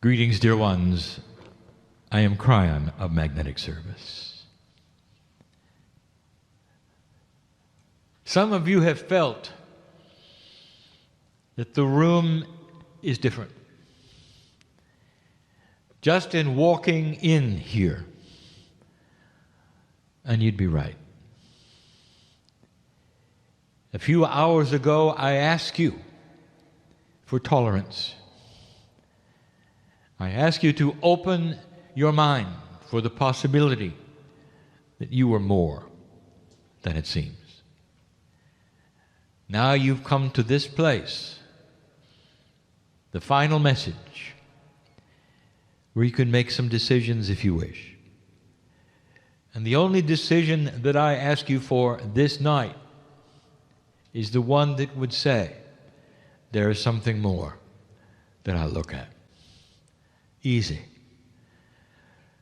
Greetings, dear ones. I am Cryon of Magnetic Service. Some of you have felt that the room is different. Just in walking in here, and you'd be right. A few hours ago, I asked you for tolerance. I ask you to open your mind for the possibility that you are more than it seems. Now you've come to this place, the final message, where you can make some decisions if you wish. And the only decision that I ask you for this night is the one that would say, there is something more that I look at. Easy.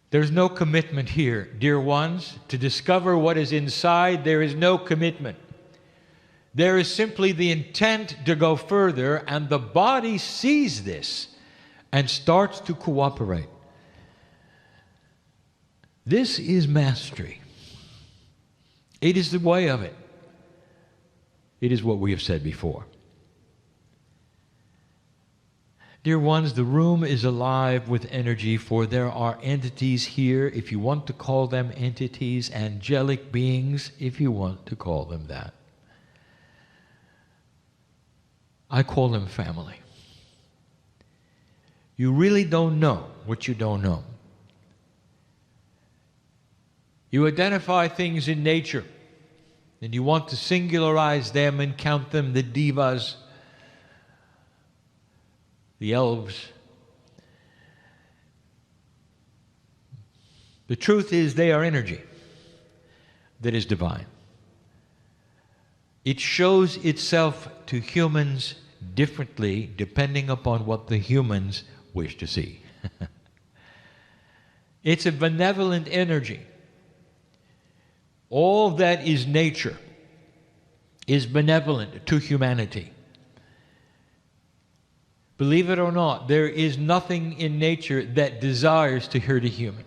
There's no commitment here, dear ones. To discover what is inside, there is no commitment. There is simply the intent to go further, and the body sees this and starts to cooperate. This is mastery. It is the way of it. It is what we have said before. Dear ones, the room is alive with energy, for there are entities here, if you want to call them entities, angelic beings, if you want to call them that. I call them family. You really don't know what you don't know. You identify things in nature, and you want to singularize them and count them, the devas, the elves. The truth is they are energy that is divine. It shows itself to humans differently depending upon what the humans wish to see. It's a benevolent energy. All that is nature is benevolent to humanity. Believe it or not, there is nothing in nature that desires to hurt a human.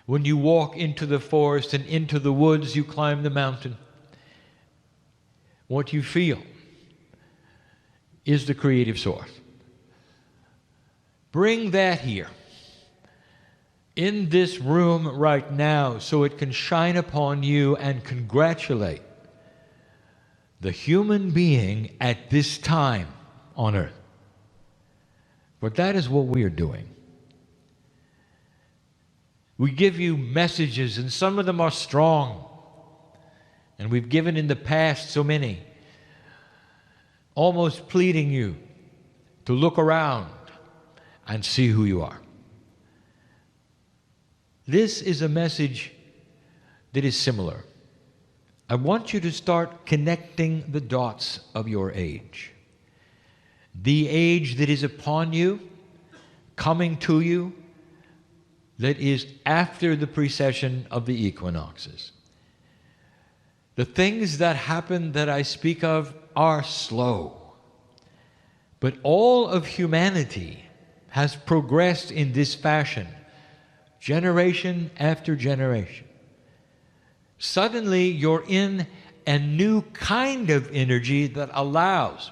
When you walk into the forest and into the woods, you climb the mountain. What you feel is the creative source. Bring that here, in this room right now, so it can shine upon you and congratulate the human being at this time on earth. But that is what we are doing. We give you messages, and some of them are strong. And we've given in the past so many, almost pleading you to look around and see who you are. This is a message that is similar. I want you to start connecting the dots of your age. The age that is upon you, coming to you, that is after the precession of the equinoxes. The things that happen that I speak of are slow. But all of humanity has progressed in this fashion, generation after generation. Suddenly you're in a new kind of energy that allows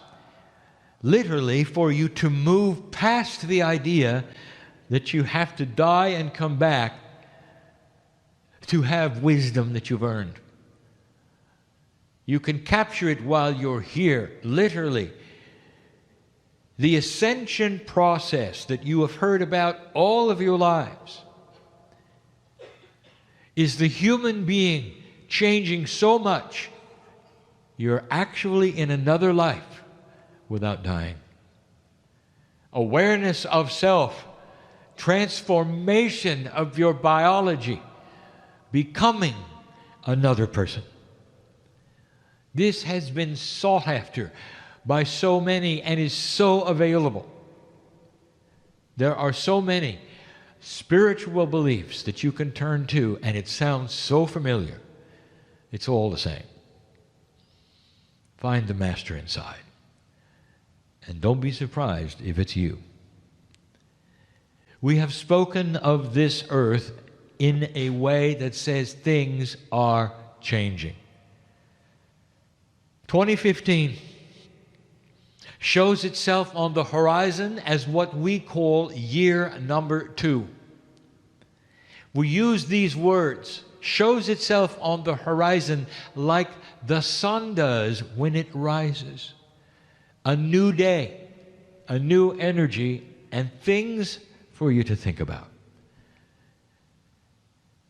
literally for you to move past the idea that you have to die and come back to have wisdom that you've earned. You can capture it while you're here, literally. The ascension process that you have heard about all of your lives is the human being changing so much, you're actually in another life without dying. Awareness of self, transformation of your biology, becoming another person. This has been sought after by so many and is so available. There are so many spiritual beliefs that you can turn to, and it sounds so familiar. It's all the same. Find the master inside. And don't be surprised if it's you. We have spoken of this earth in a way that says things are changing. 2015 shows itself on the horizon as what we call year number 2. We use these words, shows itself on the horizon like the sun does when it rises. A new day, a new energy, and things for you to think about.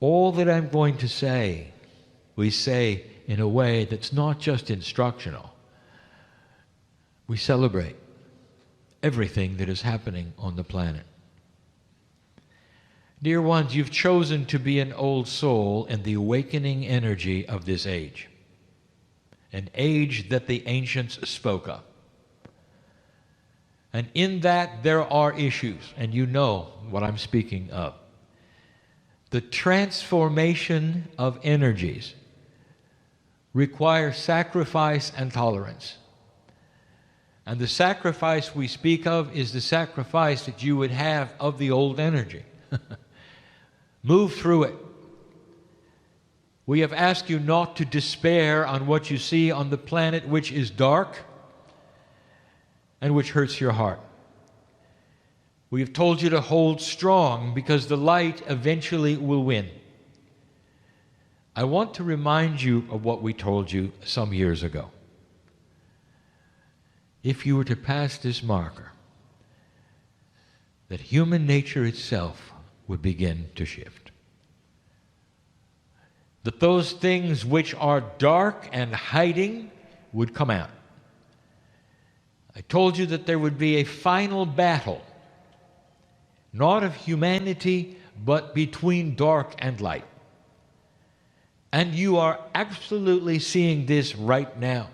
All that I'm going to say, we say in a way that's not just instructional. We celebrate everything that is happening on the planet. Dear ones, you've chosen to be an old soul in the awakening energy of this age, an age that the ancients spoke of. And in that there are issues, and you know what I'm speaking of. The transformation of energies requires sacrifice and tolerance. And the sacrifice we speak of is the sacrifice that you would have of the old energy. Move through it. We have asked you not to despair on what you see on the planet which is dark and which hurts your heart. We have told you to hold strong because the light eventually will win. I want to remind you of what we told you some years ago. If you were to pass this marker, that human nature itself would begin to shift. That those things which are dark and hiding would come out. I told you that there would be a final battle, not of humanity, but between dark and light. And you are absolutely seeing this right now.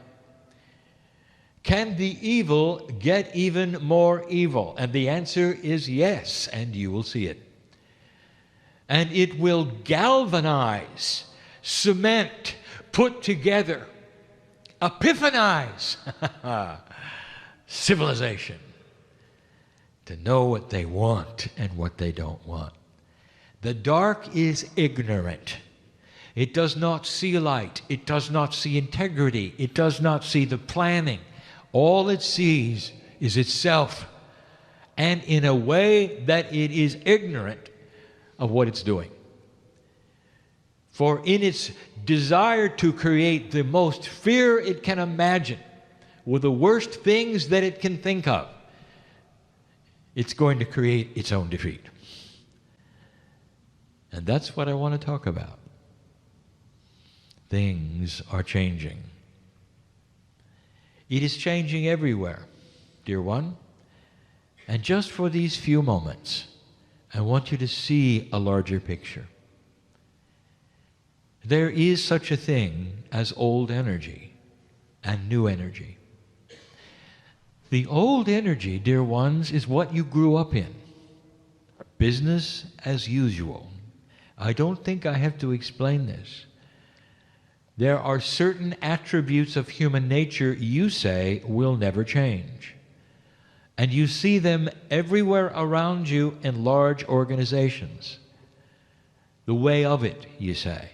Can the evil get even more evil? And the answer is yes, and you will see it. And it will galvanize, cement, put together, epiphanize civilization to know what they want and what they don't want. The dark is ignorant. It does not see light. It does not see integrity. It does not see the planning. All it sees is itself, and in a way that it is ignorant of what it's doing. For in its desire to create the most fear it can imagine, with the worst things that it can think of, it's going to create its own defeat. And that's what I want to talk about. Things are changing. It is changing everywhere, dear one. And just for these few moments, I want you to see a larger picture. There is such a thing as old energy and new energy. The old energy, dear ones, is what you grew up in. Business as usual. I don't think I have to explain this. There are certain attributes of human nature you say will never change. And you see them everywhere around you in large organizations. The way of it, you say.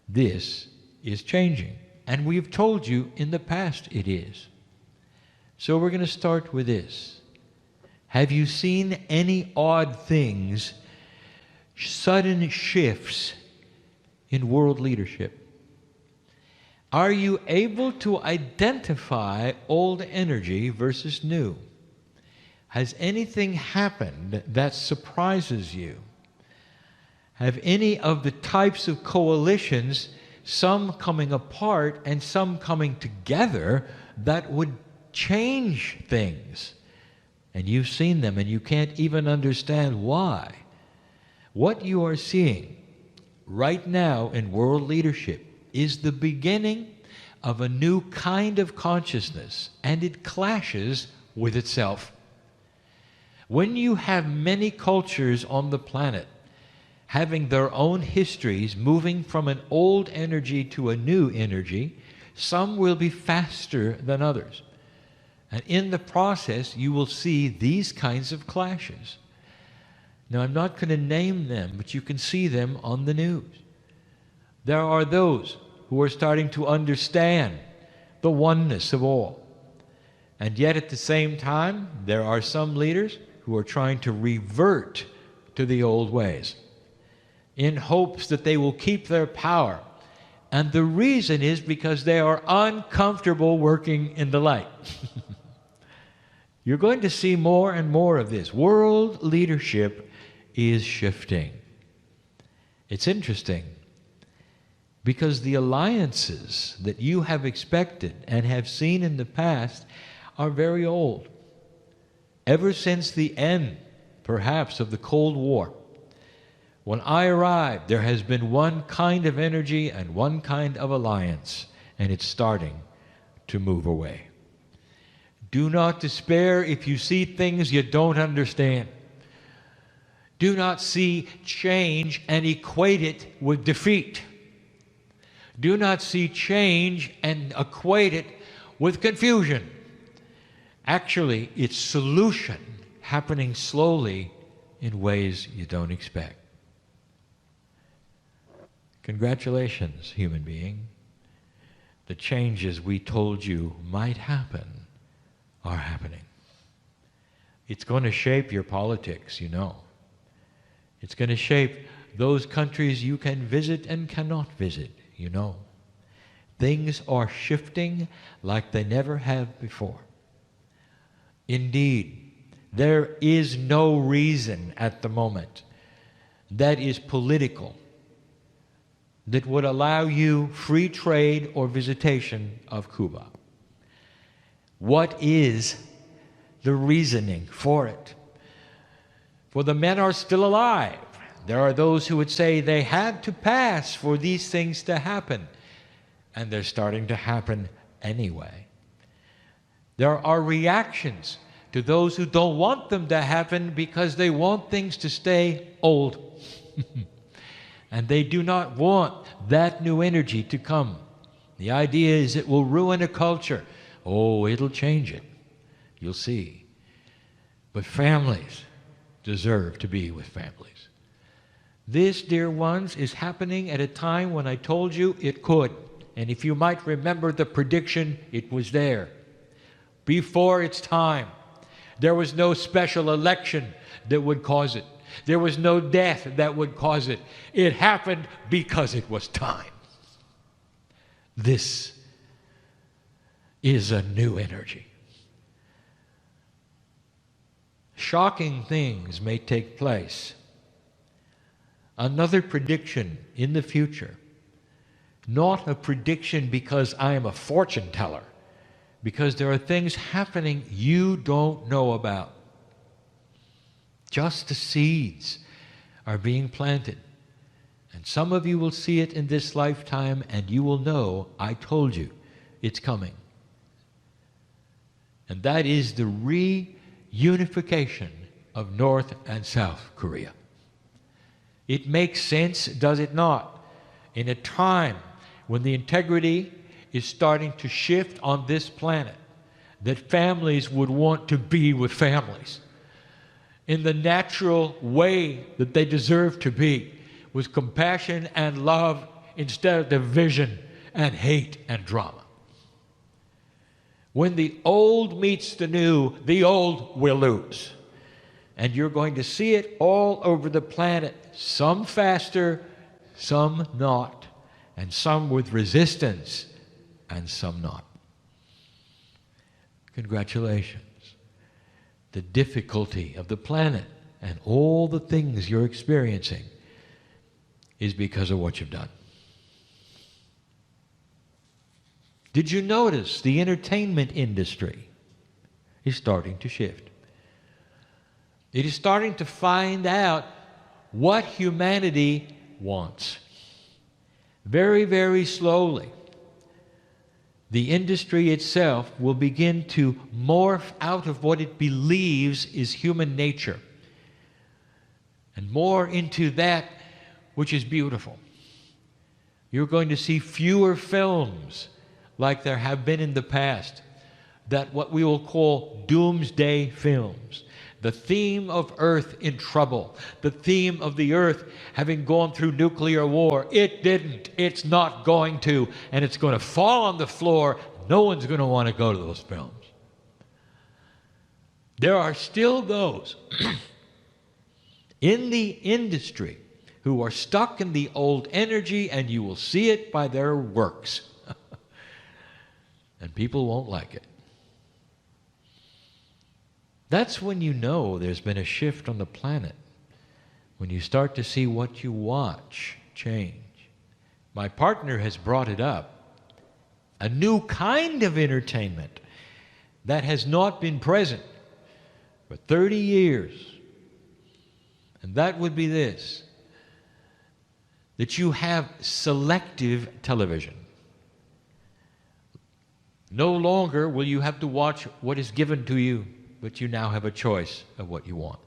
This is changing. And we've told you in the past it is. So we're going to start with this. Have you seen any odd things, sudden shifts in world leadership? Are you able to identify old energy versus new? Has anything happened that surprises you? Have any of the types of coalitions, some coming apart and some coming together, that would change things? And you've seen them and you can't even understand why. What you are seeing right now in world leadership is the beginning of a new kind of consciousness, and it clashes with itself. When you have many cultures on the planet having their own histories, moving from an old energy to a new energy, some will be faster than others. And in the process, you will see these kinds of clashes. Now, I'm not going to name them, but you can see them on the news. There are those who are starting to understand the oneness of all. And yet at the same time, there are some leaders who are trying to revert to the old ways in hopes that they will keep their power. And the reason is because they are uncomfortable working in the light. You're going to see more and more of this. World leadership is shifting. It's interesting because the alliances that you have expected and have seen in the past are very old. Ever since the end, perhaps, of the Cold War, when I arrived, there has been one kind of energy and one kind of alliance, and it's starting to move away. Do not despair if you see things you don't understand. Do not see change and equate it with defeat. Do not see change and equate it with confusion. Actually, it's solution happening slowly in ways you don't expect. Congratulations, human being. The changes we told you might happen are happening. It's going to shape your politics, you know. It's going to shape those countries you can visit and cannot visit, you know. Things are shifting like they never have before. Indeed, there is no reason at the moment that is political that would allow you free trade or visitation of Cuba. What is the reasoning for it? For the men are still alive. There are those who would say they had to pass for these things to happen, and they're starting to happen anyway. There are reactions to those who don't want them to happen because they want things to stay old. And they do not want that new energy to come. The idea is it will ruin a culture. Oh, it'll change it. You'll see. But families deserve to be with families. This, dear ones, is happening at a time when I told you it could. And if you might remember the prediction, it was there. Before its time. There was no special election that would cause it. There was no death that would cause it. It happened because it was time. This is a new energy. Shocking things may take place. Another prediction in the future. Not a prediction because I am a fortune teller, because there are things happening you don't know about. Just the seeds are being planted. And some of you will see it in this lifetime, and you will know, I told you, it's coming. And that is the reunification of North and South Korea. It makes sense, does it not? In a time when the integrity is starting to shift on this planet, that families would want to be with families in the natural way that they deserve to be, with compassion and love instead of division and hate and drama. When the old meets the new, the old will lose. And you're going to see it all over the planet, some faster, some not, and some with resistance, and some not. Congratulations. The difficulty of the planet and all the things you're experiencing is because of what you've done. Did you notice the entertainment industry is starting to shift? It is starting to find out what humanity wants. Very, very slowly, the industry itself will begin to morph out of what it believes is human nature and more into that which is beautiful. You're going to see fewer films like there have been in the past, that what we will call doomsday films, The theme of Earth in trouble, the theme of the Earth having gone through nuclear war. It didn't. It's not going to. And it's going to fall on the floor. No one's going to want to go to those films. There are still those in the industry who are stuck in the old energy, and you will see it by their works. And people won't like it. That's when you know there's been a shift on the planet, when you start to see what you watch change. My partner has brought it up. A new kind of entertainment that has not been present for 30 years. And that would be this, that you have selective television. No longer will you have to watch what is given to you, but you now have a choice of what you want.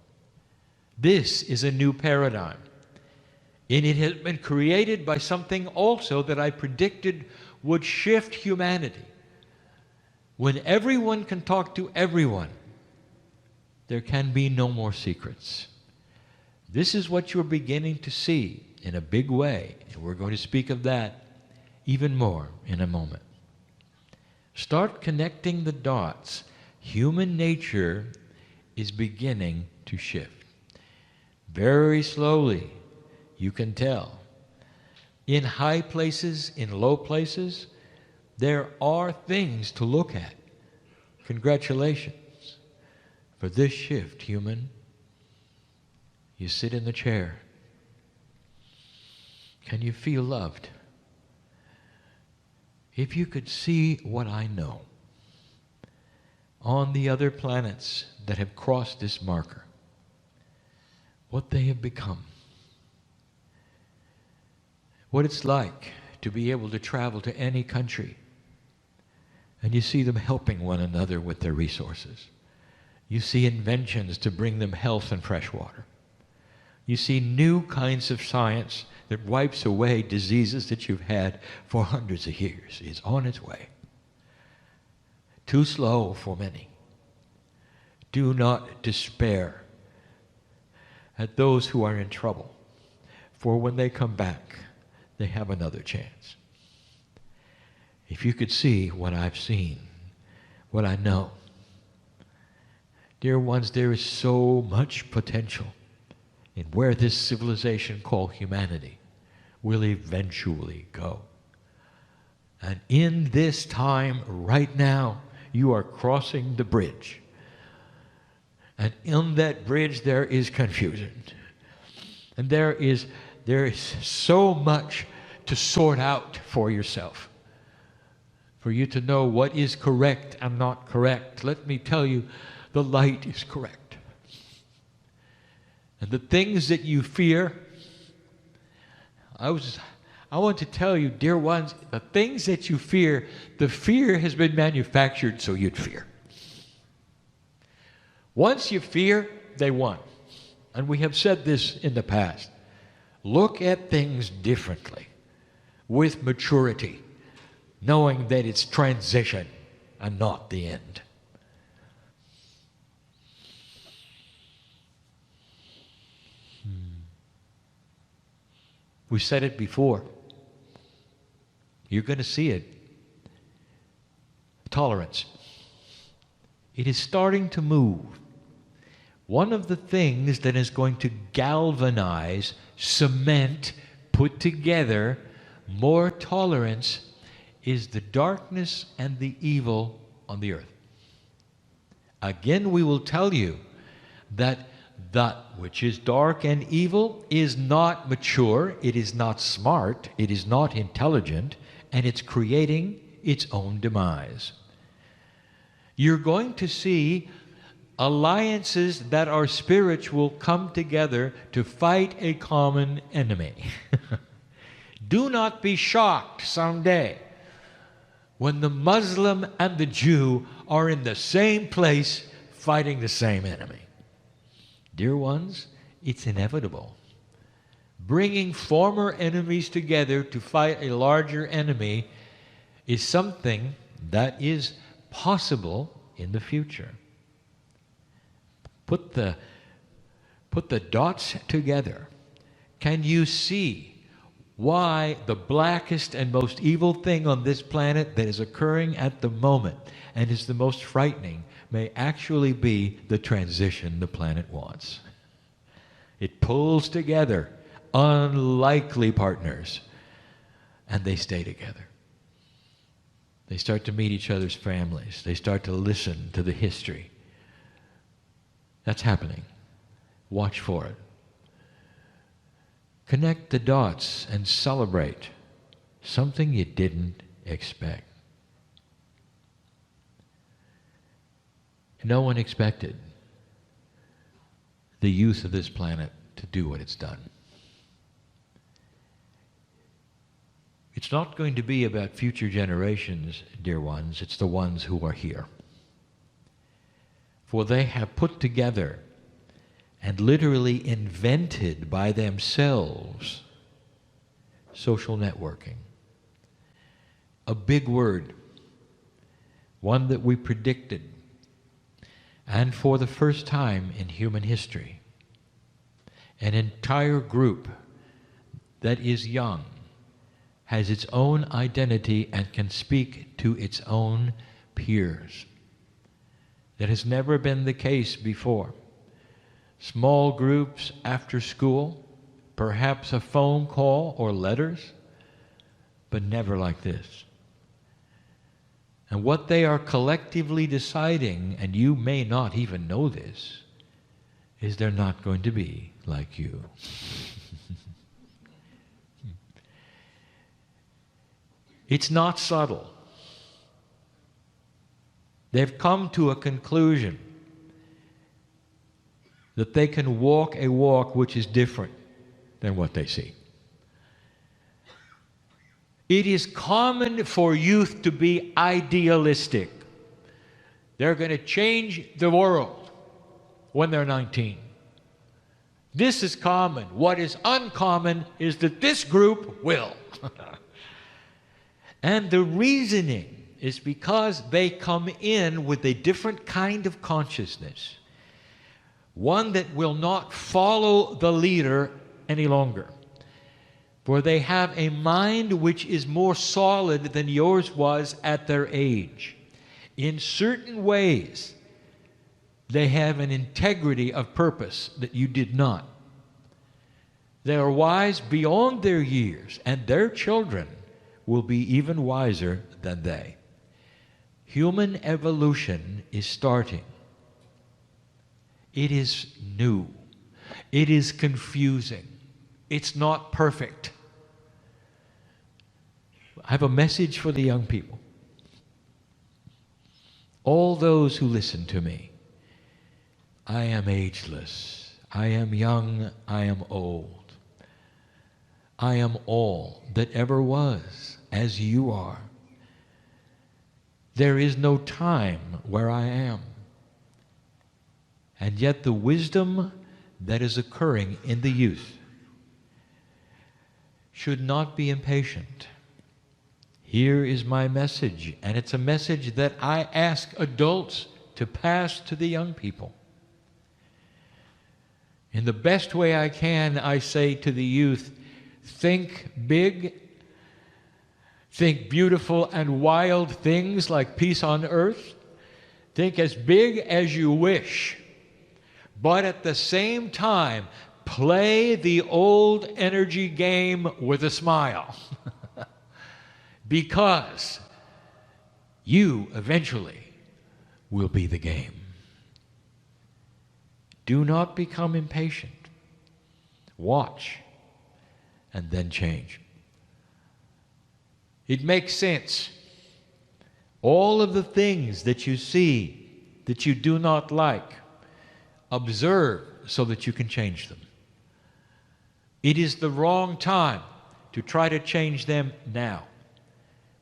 This is a new paradigm. And it has been created by something also that I predicted would shift humanity. When everyone can talk to everyone, there can be no more secrets. This is what you're beginning to see in a big way, and we're going to speak of that even more in a moment. Start connecting the dots. Human nature is beginning to shift. Very slowly, you can tell. In high places, in low places, there are things to look at. Congratulations for this shift, human. You sit in the chair. Can you feel loved? If you could see what I know on the other planets that have crossed this marker, what they have become, what it's like to be able to travel to any country, and you see them helping one another with their resources. You see inventions to bring them health and fresh water. You see new kinds of science that wipes away diseases that you've had for hundreds of years. It's on its way. Too slow for many. Do not despair at those who are in trouble, for when they come back, they have another chance. If you could see what I've seen, what I know, dear ones, there is so much potential in where this civilization called humanity will eventually go. And in this time, right now, you are crossing the bridge. And in that bridge, there is confusion. And there is so much to sort out for yourself, for you to know what is correct and not correct. Let me tell you, the light is correct. And the things that you fear, I want to tell you, dear ones, the things that you fear, the fear has been manufactured so you'd fear. Once you fear, they won. And we have said this in the past. Look at things differently, with maturity, knowing that it's transition and not the end. We said it before. You're going to see it. Tolerance. It is starting to move. One of the things that is going to galvanize, cement, put together more tolerance is the darkness and the evil on the earth. Again, we will tell you that that which is dark and evil is not mature, it is not smart, it is not intelligent, and it's creating its own demise. You're going to see alliances that are spiritual come together to fight a common enemy. Do not be shocked someday when the Muslim and the Jew are in the same place fighting the same enemy. Dear ones, it's inevitable. Bringing former enemies together to fight a larger enemy is something that is possible in the future. Put the dots together. Can you see why the blackest and most evil thing on this planet that is occurring at the moment and is the most frightening may actually be the transition the planet wants? It pulls together unlikely partners, and they stay together. They start to meet each other's families. They start to listen to the history. That's happening. Watch for it. Connect the dots and celebrate something you didn't expect. No one expected the youth of this planet to do what it's done. It's not going to be about future generations, dear ones. It's the ones who are here. For they have put together and literally invented by themselves social networking. A big word, one that we predicted, and for the first time in human history, an entire group that is young, has its own identity and can speak to its own peers. That has never been the case before. Small groups after school, perhaps a phone call or letters, but never like this. And what they are collectively deciding, and you may not even know this, is they're not going to be like you. It's not subtle. They've come to a conclusion that they can walk a walk which is different than what they see. It is common for youth to be idealistic. They're going to change the world when they're 19. This is common. What is uncommon is that this group will. And the reasoning is because they come in with a different kind of consciousness, one that will not follow the leader any longer. For they have a mind which is more solid than yours was at their age. In certain ways, they have an integrity of purpose that you did not. They are wise beyond their years, and their children will be even wiser than they. Human evolution is starting. It is new. It is confusing. It's not perfect. I have a message for the young people. All those who listen to me, I am ageless. I am young. I am old. I am all that ever was, as you are. There is no time where I am. And yet the wisdom that is occurring in the youth should not be impatient. Here is my message, and it's a message that I ask adults to pass to the young people. In the best way I can, I say to the youth, think big, think beautiful and wild things like peace on earth. Think as big as you wish. But at the same time, play the old energy game with a smile. Because you eventually will be the game. Do not become impatient. Watch and then change. It makes sense. All of the things that you see that you do not like, observe so that you can change them. It is the wrong time to try to change them now.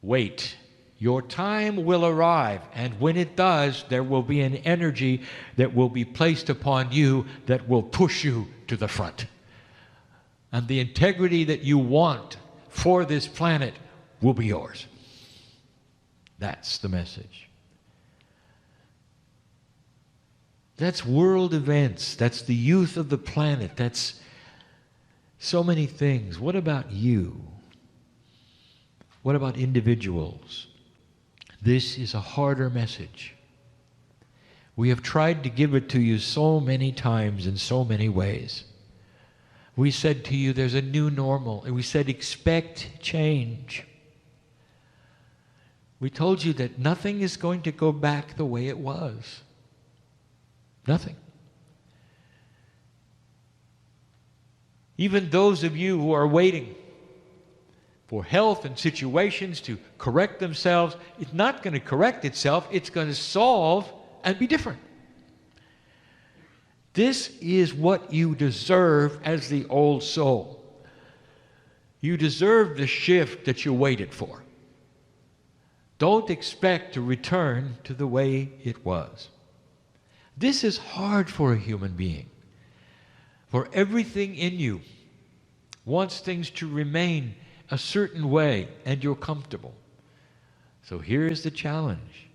Wait. Your time will arrive, and when it does, there will be an energy that will be placed upon you that will push you to the front. And the integrity that you want for this planet will be yours. That's the message. That's world events. That's the youth of the planet. That's so many things. What about you? What about individuals? This is a harder message. We have tried to give it to you so many times in so many ways. We said to you, there's a new normal. And we said, expect change. We told you that nothing is going to go back the way it was. Nothing. Even those of you who are waiting for health and situations to correct themselves, it's not going to correct itself. It's going to solve and be different. This is what you deserve as the old soul. You deserve the shift that you waited for. Don't expect to return to the way it was. This is hard for a human being. For everything in you wants things to remain a certain way, and you're comfortable. So here's the challenge.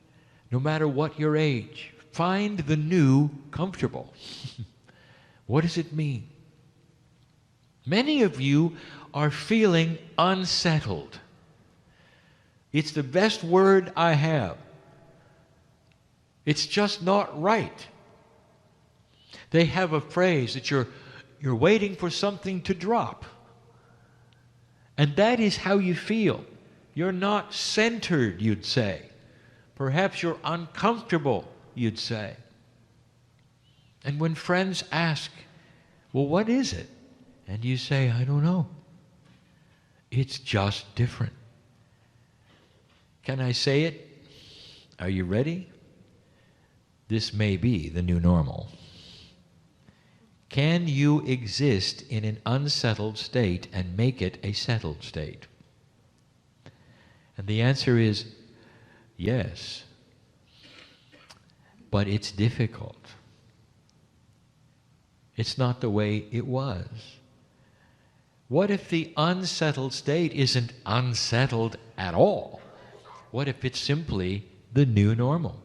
No matter what your age, find the new comfortable. What does it mean? Many of you are feeling unsettled. It's the best word I have. It's just not right. They have a phrase that you're waiting for something to drop. And that is how you feel. You're not centered, you'd say. Perhaps you're uncomfortable, you'd say. And when friends ask, well, what is it? And you say, I don't know. It's just different. Can I say it? Are you ready? This may be the new normal. Can you exist in an unsettled state and make it a settled state? And the answer is yes. But it's difficult. It's not the way it was. What if the unsettled state isn't unsettled at all? What if it's simply the new normal?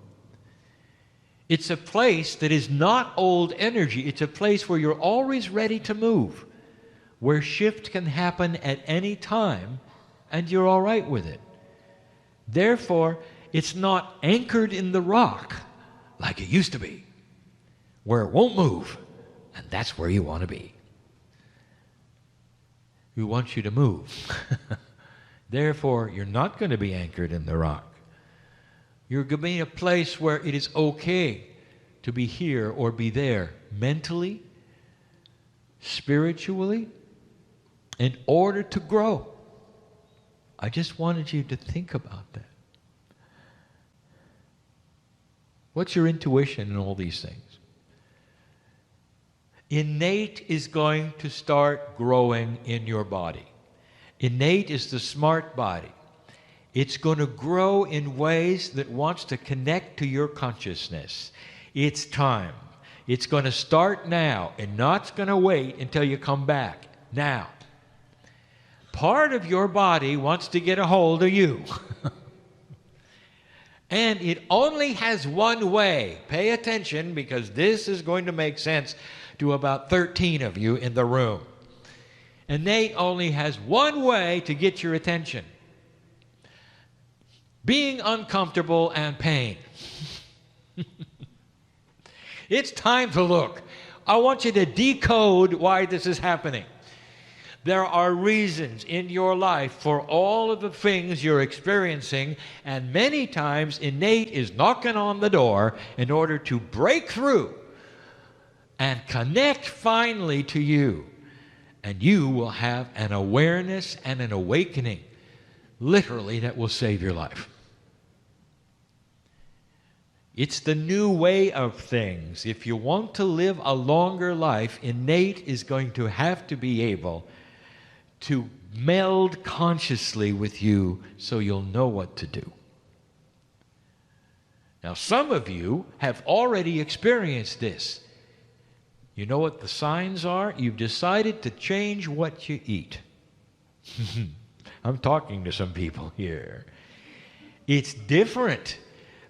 It's a place that is not old energy. It's a place where you're always ready to move, where shift can happen at any time, and you're all right with it. Therefore, it's not anchored in the rock like it used to be, where it won't move, and that's where you want to be. We want you to move. Therefore, you're not going to be anchored in the rock. You're going to be in a place where it is okay to be here or be there, mentally, spiritually, in order to grow. I just wanted you to think about that. What's your intuition in all these things? Innate is going to start growing in your body. Innate is the smart body. It's going to grow in ways that wants to connect to your consciousness. It's time. It's going to start now and not going to wait until you come back. Now. Part of your body wants to get a hold of you. And it only has one way. Pay attention, because this is going to make sense to about 13 of you in the room. Innate only has one way to get your attention. Being uncomfortable and pain. It's time to look. I want you to decode why this is happening. There are reasons in your life for all of the things you're experiencing, and many times innate is knocking on the door in order to break through and connect finally to you. And you will have an awareness and an awakening, literally, that will save your life. It's the new way of things. If you want to live a longer life, innate is going to have to be able to meld consciously with you so you'll know what to do. Now, some of you have already experienced this. You know what the signs are? You've decided to change what you eat. I'm talking to some people here. It's different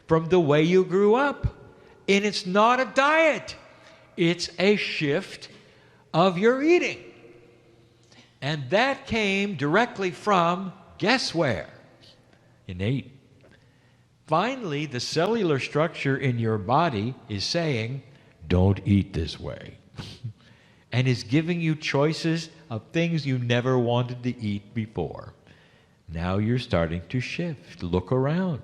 from the way you grew up. And it's not a diet. It's a shift of your eating. And that came directly from, guess where? Innate. Finally, the cellular structure in your body is saying, don't eat this way. And is giving you choices of things you never wanted to eat before. Now you're starting to shift. Look around.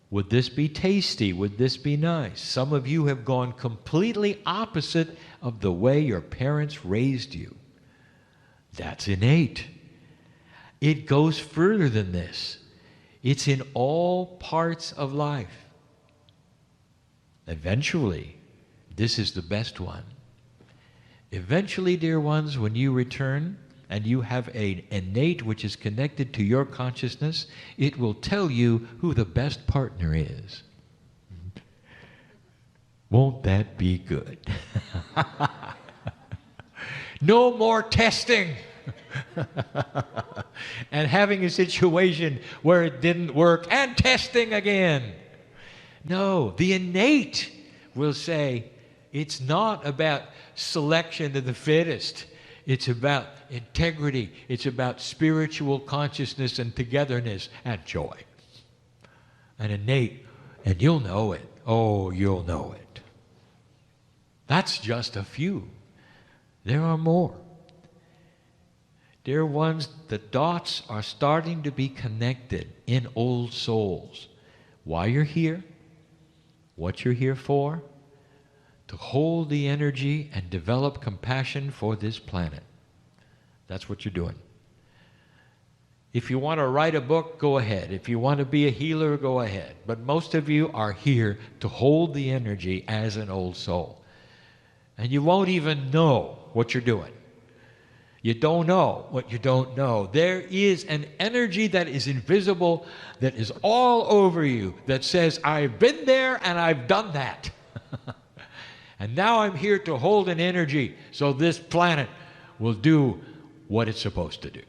Would this be tasty? Would this be nice? Some of you have gone completely opposite of the way your parents raised you. That's innate. It goes further than this. It's in all parts of life. Eventually, this is the best one. Eventually, dear ones, when you return and you have an innate which is connected to your consciousness, it will tell you who the best partner is. Won't that be good? No more testing and having a situation where it didn't work and testing again. No, the innate will say it's not about selection of the fittest. It's about integrity. It's about spiritual consciousness and togetherness and joy. And innate, and you'll know it. Oh, you'll know it. That's just a few. There are more. Dear ones, the dots are starting to be connected in old souls. Why you're here, what you're here for, to hold the energy and develop compassion for this planet. That's what you're doing. If you want to write a book, go ahead. If you want to be a healer, go ahead. But most of you are here to hold the energy as an old soul. And you won't even know what you're doing. You don't know what you don't know. There is an energy that is invisible, that is all over you, that says, I've been there and I've done that. And now I'm here to hold an energy so this planet will do what it's supposed to do.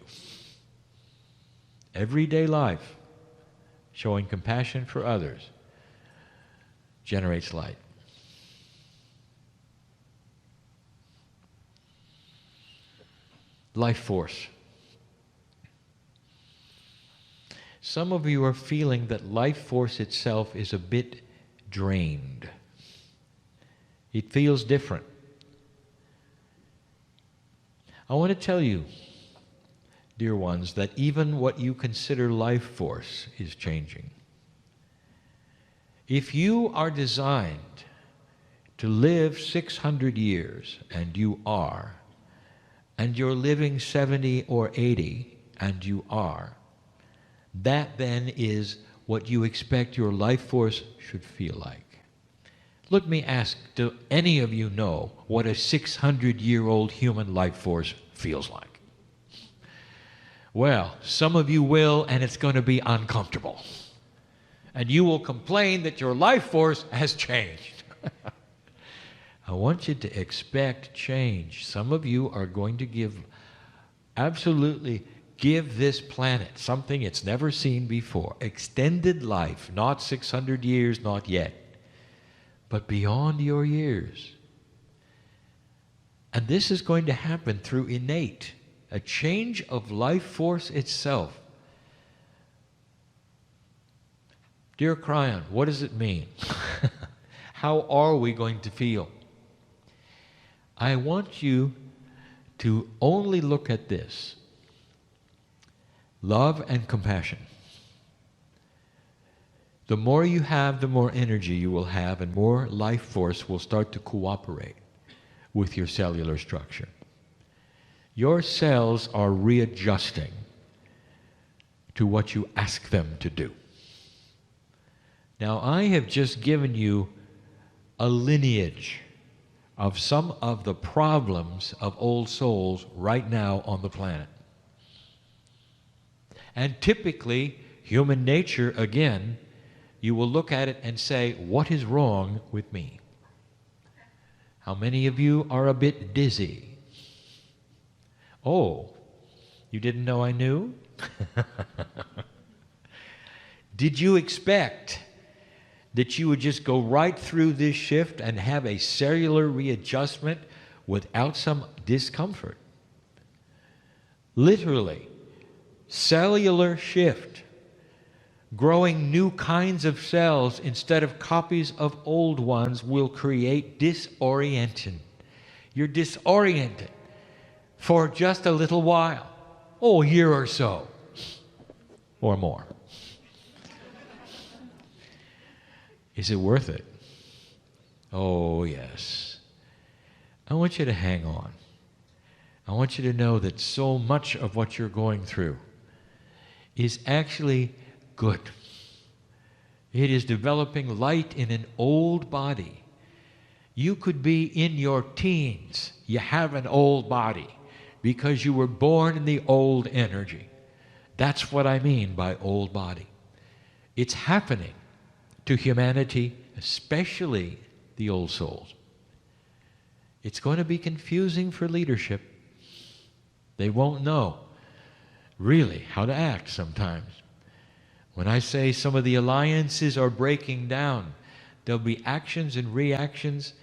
Everyday life, showing compassion for others, generates light. Life force. Some of you are feeling that life force itself is a bit drained. It feels different. I want to tell you, dear ones, that even what you consider life force is changing. If you are designed to live 600 years, and you are, and you're living 70 or 80, and you are, that then is what you expect your life force should feel like. Let me ask, do any of you know what a 600-year-old human life force feels like? Well, some of you will, and it's going to be uncomfortable. And you will complain that your life force has changed. I want you to expect change. Some of you are going to absolutely give this planet something it's never seen before. Extended life, not 600 years, not yet, but beyond your years. And this is going to happen through innate, a change of life force itself. Dear Cryon, what does it mean? How are we going to feel? I want you to only look at this. Love and compassion. The more you have, the more energy you will have, and more life force will start to cooperate with your cellular structure. Your cells are readjusting to what you ask them to do. Now, I have just given you a lineage of some of the problems of old souls right now on the planet. And typically, human nature, again, you will look at it and say, what is wrong with me? How many of you are a bit dizzy? Oh, you didn't know I knew? Did you expect that you would just go right through this shift and have a cellular readjustment without some discomfort. Literally, cellular shift. Growing new kinds of cells instead of copies of old ones will create disorientation. You're disoriented for just a little while. Oh, a year or so. Or more. Is it worth it? Oh, yes. I want you to hang on. I want you to know that so much of what you're going through is actually good. It is developing light in an old body. You could be in your teens. You have an old body because you were born in the old energy. That's what I mean by old body. It's happening to humanity, especially the old souls. It's going to be confusing for leadership. They won't know really how to act sometimes. When I say some of the alliances are breaking down, there'll be actions and reactions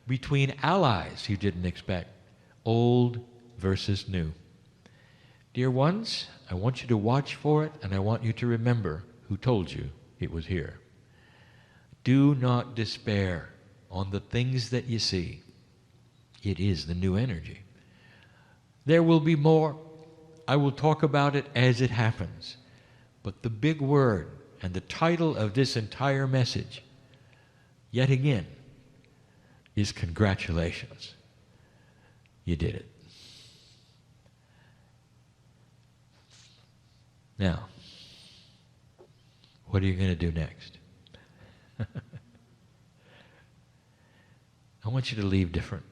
between allies you didn't expect. Old versus new. Dear ones, I want you to watch for it, and I want you to remember who told you it was here. Do not despair on the things that you see. It is the new energy. There will be more. I will talk about it as it happens. But the big word and the title of this entire message, yet again, is congratulations. You did it. Now, what are you going to do next? I want you to leave different.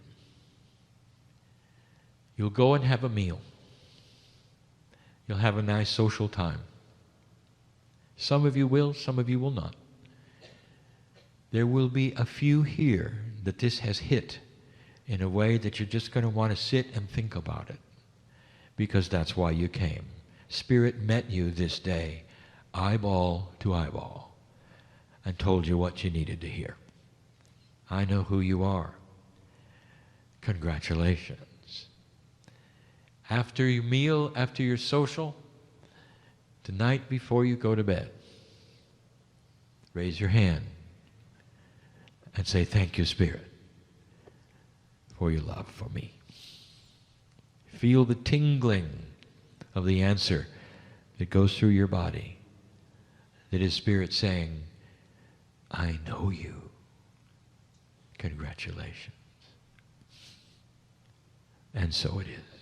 You'll go and have a meal. You'll have a nice social time. Some of you will, some of you will not. There will be a few here that this has hit in a way that you're just going to want to sit and think about it, because that's why you came. Spirit met you this day, eyeball to eyeball, and told you what you needed to hear. I know who you are. Congratulations. After your meal, after your social, tonight before you go to bed, raise your hand and say, thank you, Spirit, for your love for me. Feel the tingling of the answer that goes through your body. That is Spirit saying, I know you. Congratulations. And so it is.